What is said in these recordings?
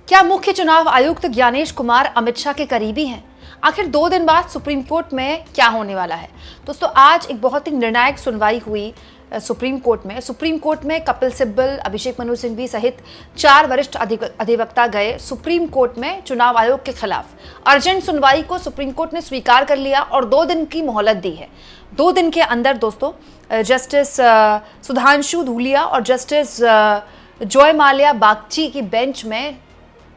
क्या मुख्य चुनाव आयुक्त ज्ञानेश कुमार अमित शाह के करीबी हैं? आखिर 2 दिन बाद सुप्रीम कोर्ट में क्या होने वाला है? दोस्तों, आज एक बहुत ही निर्णायक सुनवाई हुई सुप्रीम कोर्ट में। सुप्रीम कोर्ट में कपिल सिब्बल, अभिषेक मनु सिंघवी सहित 4 वरिष्ठ अधिवक्ता गए सुप्रीम कोर्ट में चुनाव आयोग के खिलाफ। अर्जेंट सुनवाई को सुप्रीम कोर्ट ने स्वीकार कर लिया और 2 दिन की मोहलत दी है। 2 दिन के अंदर दोस्तों जस्टिस सुधांशु धूलिया और जस्टिस जॉय माल्या बागची की बेंच में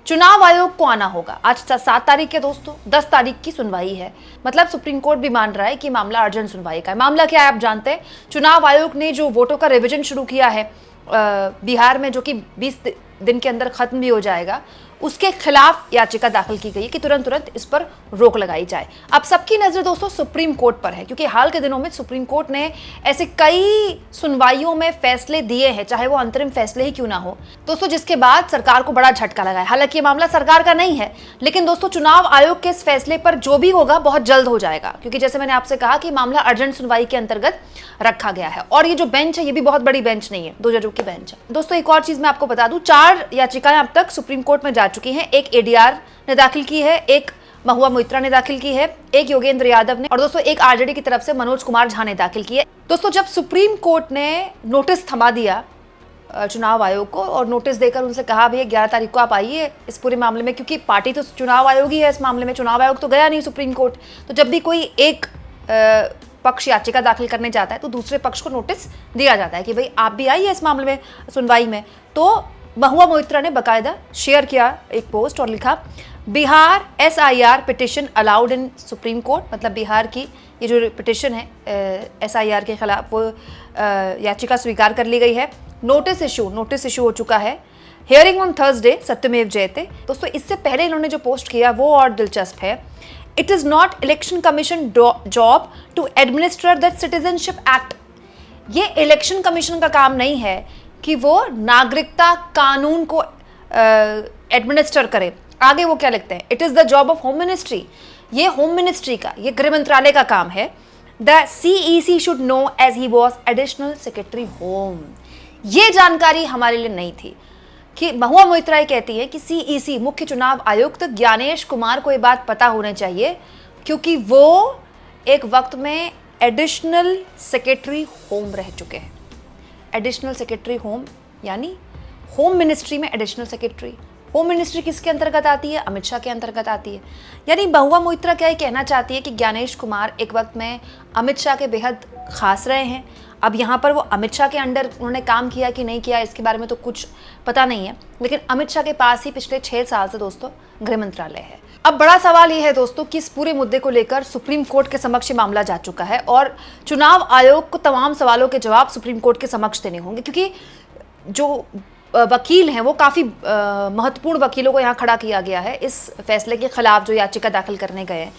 चुनाव आयोग को आना होगा। आज 7 तारीख है दोस्तों, 10 तारीख की सुनवाई है। मतलब सुप्रीम कोर्ट भी मान रहा है कि मामला अर्जेंट सुनवाई का है। मामला क्या है आप जानते हैं। चुनाव आयोग ने जो वोटों का रिवीजन शुरू किया है बिहार में, जो कि 20 दिन के अंदर खत्म भी हो जाएगा, उसके खिलाफ याचिका दाखिल की गई है कि तुरंत इस पर रोक लगाई जाए। अब सबकी नजर दोस्तों सुप्रीम कोर्ट पर है, क्योंकि हाल के दिनों में सुप्रीम कोर्ट ने ऐसे कई सुनवाइयों में फैसले दिए हैं, चाहे वो अंतरिम फैसले ही क्यों ना हो दोस्तों, जिसके बाद सरकार को बड़ा झटका लगा है। हालांकि ये मामला सरकार का नहीं है, लेकिन दोस्तों चुनाव आयोग के इस फैसले पर जो भी होगा बहुत जल्द हो जाएगा, क्योंकि जैसे मैंने आपसे कहा कि मामला अर्जेंट सुनवाई के अंतर्गत रखा गया है। और ये जो बेंच है ये भी बहुत बड़ी बेंच नहीं है, 2 जजों की बेंच है। दोस्तों एक और चीज मैं आपको बता दूं, 4 याचिकाएं अब तक सुप्रीम कोर्ट में जा चुकी हैं। एक एडीआर ने दाखिल की है, एक महुआ मोइत्रा ने दाखिल की है, एक योगेंद्र यादव ने, और दोस्तों एक आरजेडी की तरफ से मनोज कुमार झा ने दाखिल की है। दोस्तों जब सुप्रीम कोर्ट ने नोटिस थमा दिया चुनाव आयोग को और नोटिस देकर उनसे कहा भैया 11 तारीख को आप आइए इस पूरे मामले में, क्योंकि पार्टी तो चुनाव आयोग ही है इस मामले में, चुनाव आयोग तो गया नहीं सुप्रीम कोर्ट, तो जब भी कोई एक पक्ष याचिका दाखिल करने जाता है तो दूसरे पक्ष को नोटिस दिया जाता है कि भाई आप भी आइए इस मामले में सुनवाई में। तो महुआ मोइत्रा ने बाकायदा शेयर किया एक पोस्ट और लिखा, Bihar SIR petition allowed in supreme court. मतलब बिहार की ये जो पिटिशन है SIR के खिलाफ, वो याचिका स्वीकार कर ली गई है। नोटिस इशू हो चुका है। हियरिंग ऑन थर्सडे सत्यमेव जयते। दोस्तों इससे पहले इन्होंने जो पोस्ट किया वो और दिलचस्प है। It is not election commission job to administer that citizenship act. ये इलेक्शन कमीशन का काम नहीं है कि वो नागरिकता कानून को एडमिनिस्टर करे। आगे वो क्या लिखते हैं, it is the job of home ministry. ये होम मिनिस्ट्री का, ये गृह मंत्रालय का काम है। The CEC should know as he was additional secretary home. ये जानकारी हमारे लिए नहीं थी कि महुआ मोइत्रा कहती है कि CEC मुख्य चुनाव आयुक्त ज्ञानेश कुमार को ये बात पता होना चाहिए, क्योंकि वो एक वक्त में एडिशनल सेक्रेटरी होम रह चुके हैं। एडिशनल सेक्रेटरी होम यानी होम मिनिस्ट्री में एडिशनल सेक्रेटरी। होम मिनिस्ट्री किसके अंतर्गत आती है? अमित शाह के अंतर्गत आती है। यानी महुआ मोइत्रा क्या कहना चाहती है कि ज्ञानेश कुमार एक वक्त में अमित शाह के बेहद खास रहे हैं। अब यहाँ पर वो अमित शाह के अंडर उन्होंने काम किया कि नहीं किया इसके बारे में तो कुछ पता नहीं है, लेकिन अमित शाह के पास ही पिछले 6 साल से दोस्तों गृह मंत्रालय है। अब बड़ा सवाल ये है दोस्तों कि इस पूरे मुद्दे को लेकर सुप्रीम कोर्ट के समक्ष मामला जा चुका है और चुनाव आयोग को तमाम सवालों के जवाब सुप्रीम कोर्ट के समक्ष देने होंगे, क्योंकि जो वकील हैं वो काफ़ी महत्वपूर्ण वकीलों को यहाँ खड़ा किया गया है इस फैसले के खिलाफ जो याचिका दाखिल करने गए हैं।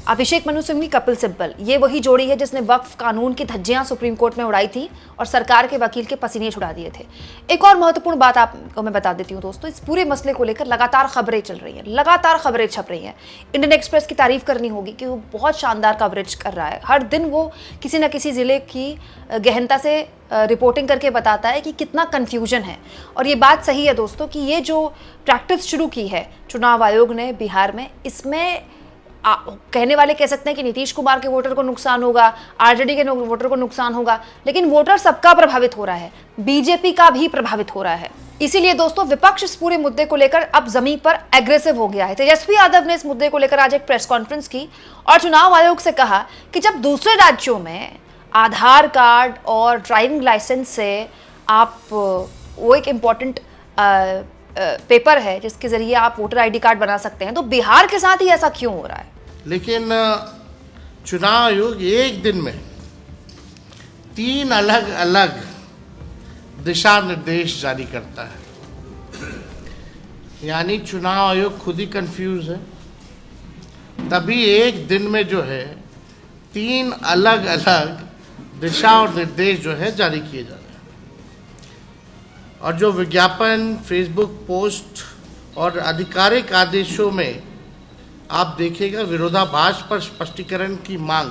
अभिषेक मनु सिंघवी, कपिल सिब्बल, ये वही जोड़ी है जिसने वक्फ कानून की धज्जियां सुप्रीम कोर्ट में उड़ाई थी और सरकार के वकील के पसीने छुड़ा दिए थे। एक और महत्वपूर्ण बात आपको मैं बता देती हूँ दोस्तों, इस पूरे मसले को लेकर लगातार खबरें चल रही हैं, लगातार खबरें छप रही हैं। इंडियन एक्सप्रेस की तारीफ करनी होगी कि वो बहुत शानदार कवरेज कर रहा है। हर दिन वो किसी न किसी ज़िले की गहनता से रिपोर्टिंग करके बताता है कि कितना कन्फ्यूजन है। और ये बात सही है दोस्तों कि ये जो प्रैक्टिस शुरू की है चुनाव आयोग ने बिहार में, इसमें कहने वाले कह सकते हैं कि नीतीश कुमार के वोटर को नुकसान होगा, आरजेडी के वोटर को नुकसान होगा, लेकिन वोटर सबका प्रभावित हो रहा है, बीजेपी का भी प्रभावित हो रहा है। इसीलिए दोस्तों विपक्ष इस पूरे मुद्दे को लेकर अब जमीन पर एग्रेसिव हो गया है। तेजस्वी यादव ने इस मुद्दे को लेकर आज एक प्रेस कॉन्फ्रेंस की और चुनाव आयोग से कहा कि जब दूसरे राज्यों में आधार कार्ड और ड्राइविंग लाइसेंस से आप वो एक इम्पॉर्टेंट पेपर है जिसके जरिए आप वोटर ID कार्ड बना सकते हैं, तो बिहार के साथ ही ऐसा क्यों हो रहा है? लेकिन चुनाव आयोग एक दिन में 3 अलग अलग दिशा निर्देश जारी करता है, यानी चुनाव आयोग खुद ही कंफ्यूज है। तभी एक दिन में जो है 3 अलग अलग दिशा और निर्देश जो है जारी किए जा रहे हैं। और जो विज्ञापन, फेसबुक पोस्ट और आधिकारिक आदेशों में आप देखिएगा विरोधाभास पर स्पष्टीकरण की मांग।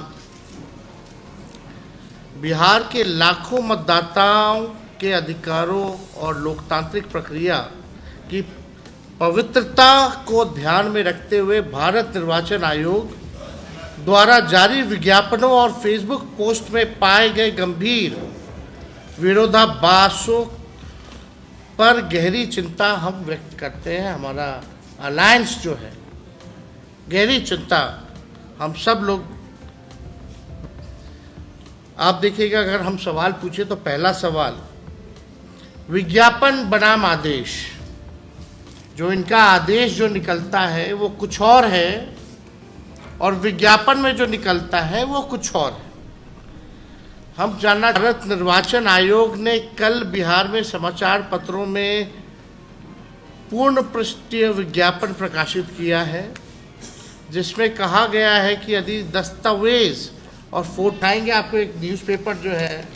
बिहार के लाखों मतदाताओं के अधिकारों और लोकतांत्रिक प्रक्रिया की पवित्रता को ध्यान में रखते हुए भारत निर्वाचन आयोग द्वारा जारी विज्ञापनों और फेसबुक पोस्ट में पाए गए गंभीर विरोधाभासों पर गहरी चिंता हम व्यक्त करते हैं। हमारा अलायंस जो है, गहरी चिंता हम सब लोग। आप देखिएगा, अगर हम सवाल पूछे तो पहला सवाल, विज्ञापन बनाम आदेश, जो इनका आदेश जो निकलता है वो कुछ और है और विज्ञापन में जो निकलता है वो कुछ और है। हम जानना, भारत निर्वाचन आयोग ने कल बिहार में समाचार पत्रों में पूर्ण पृष्ठीय विज्ञापन प्रकाशित किया है, जिसमें कहा गया है कि यदि दस्तावेज और फोटो आएंगे, आपको एक न्यूज़पेपर जो है,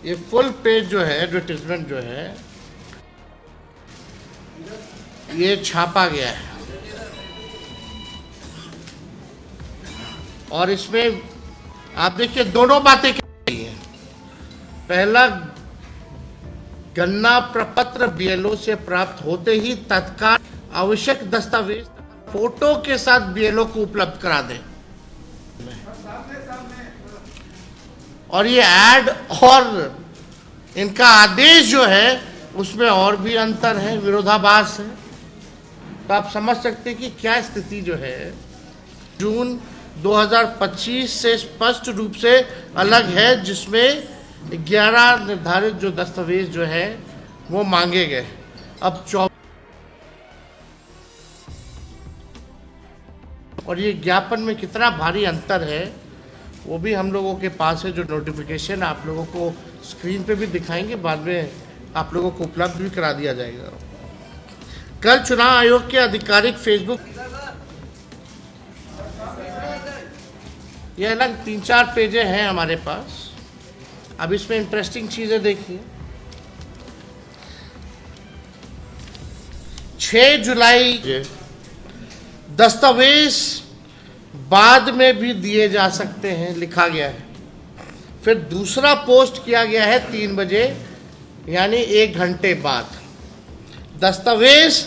ये फुल पेज जो है, एडवर्टीजमेंट जो है, ये छापा गया है और इसमें आप देखिए दोनों बातें क्या हैं। पहला, गन्ना प्रपत्र बीएलओ से प्राप्त होते ही तत्काल आवश्यक दस्तावेज फोटो के साथ बीएलओ को उपलब्ध करा दें। और ये ऐड और इनका आदेश जो है उसमें और भी अंतर है, विरोधाभास है। तो आप समझ सकते हैं कि क्या स्थिति जो है जून 2025 से स्पष्ट रूप से अलग है, जिसमें 11 निर्धारित जो दस्तावेज जो है वो मांगे गए। अब 24 और ये ज्ञापन में कितना भारी अंतर है वो भी हम लोगों के पास है, जो नोटिफिकेशन आप लोगों को स्क्रीन पे भी दिखाएंगे, बाद में आप लोगों को उपलब्ध भी करा दिया जाएगा। कल चुनाव आयोग के आधिकारिक फेसबुक, ये अलग 3-4 पेजें हैं हमारे पास। अब इसमें इंटरेस्टिंग चीजें देखिए। 6 जुलाई, दस्तावेज बाद में भी दिए जा सकते हैं, लिखा गया है। फिर दूसरा पोस्ट किया गया है 3 बजे, यानी 1 घंटे बाद। दस्तावेज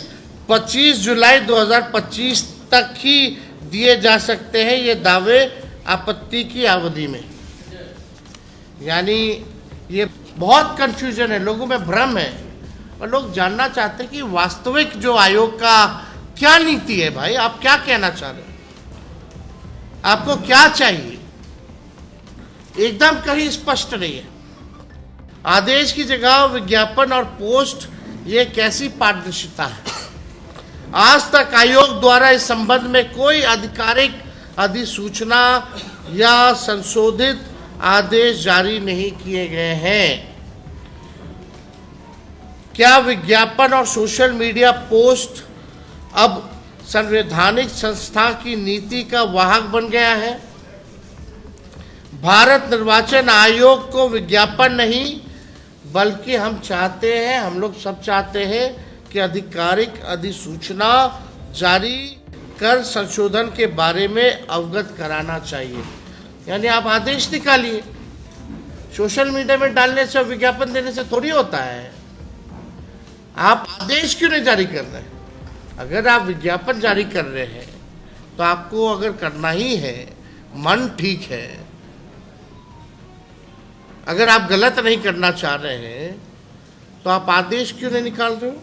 25 जुलाई 2025 तक ही दिए जा सकते हैं, ये दावे आपत्ति की अवधि में। यानी ये बहुत कंफ्यूजन है, लोगों में भ्रम है और लोग जानना चाहते हैं कि वास्तविक जो आयोग का क्या नीति है। भाई, आप क्या कहना चाह रहे हैं? आपको क्या चाहिए? एकदम कहीं स्पष्ट नहीं है। आदेश की जगह विज्ञापन और पोस्ट, ये कैसी पारदर्शिता है? आज तक आयोग द्वारा इस संबंध में कोई आधिकारिक अधिसूचना या संशोधित आदेश जारी नहीं किए गए हैं। क्या विज्ञापन और सोशल मीडिया पोस्ट अब संवैधानिक संस्था की नीति का वाहक बन गया है? भारत निर्वाचन आयोग को विज्ञापन नहीं, बल्कि हम चाहते हैं, हम लोग सब चाहते हैं कि आधिकारिक अधिसूचना जारी कर संशोधन के बारे में अवगत कराना चाहिए। यानी आप आदेश निकालिए, सोशल मीडिया में डालने से, विज्ञापन देने से थोड़ी होता है। आप आदेश क्यों नहीं जारी कर रहे हैं? अगर आप विज्ञापन जारी कर रहे हैं तो आपको अगर करना ही है, मन ठीक है, अगर आप गलत नहीं करना चाह रहे हैं तो आप आदेश क्यों नहीं निकाल रहे हो?